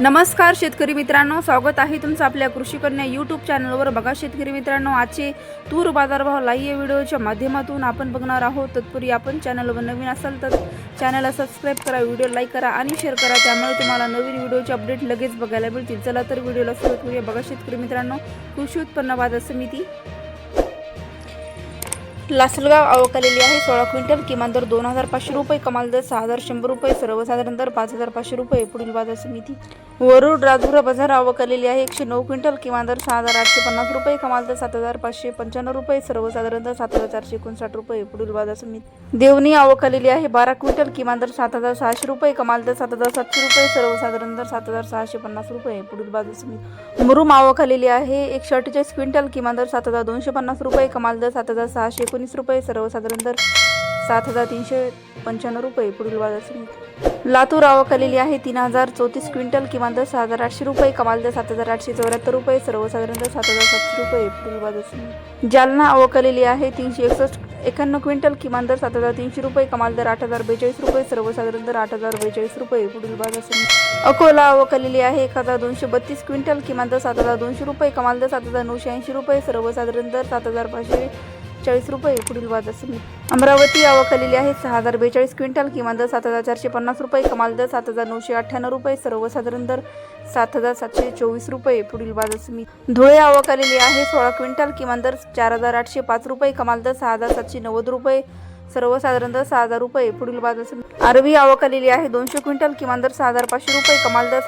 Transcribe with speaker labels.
Speaker 1: नमस्कार शेतकरी मित्रांनो, स्वागत आहे तुमचं आपल्या कृषी कन्या यूट्यूब चॅनलवर। बघा शेतकरी मित्रांनो, आजचे तूर बाजारभाव लाईव्ह व्हिडिओच्या माध्यमातून आपण बघणार आहोत। तत्पूर्वी आपण चॅनलवर नवीन असाल तर चॅनलला सबस्क्राईब करा, व्हिडिओ लाईक करा आणि शेअर करा, त्यामुळे तुम्हाला नवीन व्हिडिओचे अपडेट लगेच बघायला मिळतील। चला तर व्हिडिओला सुरुवात करूया। बघा शेतकरी मित्रांनो, कृषी उत्पन्न बाजार समिती लासलगाव आवक आलेली आहे 16 क्विंटल, किमान दर 2500 रुपये, कमाल दर 6100 रुपये, सर्वसाधारण दर 5500 रुपये। पुढील बाजार समिती वरुड राजगुरा बाजार आवक आलेली आहे 109 क्विंटल, किमान दर 6850 रुपये, कमाल दर 7595 रुपये, सर्वसाधारण दर 7459 रुपये। पुढील बाजार समिती देवणी आवक आलेली आहे 12 क्विंटल, किमान दर 7600 रुपये, कमाल दर 7700 रुपये, सर्वसाधारण दर 7650 रुपये। पुढील बाजार समिती मुरुम आवक आलेली आहे 148 क्विंटल, किमान दर 7250 रुपये, कमाल दर 7619 रुपये, सर्वसाधारण दर 7395 रुपये। पुढील बाजार समिती लातूर आवक आलेली आहे 3034 क्विंटल, किमान दर 6800 रुपये, कमाल दर 7874 रुपये, सर्वसाधारण दर 7700 रुपये। पुढील बाजार समिती जालना आवक आलेली आहे 361 क्विंटल, किमान दर 7300 रुपये, कमाल दर 8042 रुपये, सर्वसाधारण दर 8042 रुपये। पुढील बाजार समिती अकोला आवक आलेली आहे 1232 क्विंटल, किमान दर 7200 रुपये, कमाल दर 7980 रुपये, सर्वसाधारण दर 7540 रुपये। पुढील बाजार समिती अमरावती आवक आलेली आहे 6042 क्विंटल, किमान दर 7450 रुपये, कमाल दर 7998 रुपये, सर्वसाधारण दर 7724 रुपये। पुढील बाजार समिती धुळे आवक आलेली आहे 16 क्विंटल, किमान दर 4805 रुपये, कमाल दर 6790 रुपये, सर्वसाधारण दर 6000 रुपये। पुढील बाजार समिती आरवी आवक आलेली आहे 200 क्विंटल, किमान दर 6500 रुपये, कमाल दर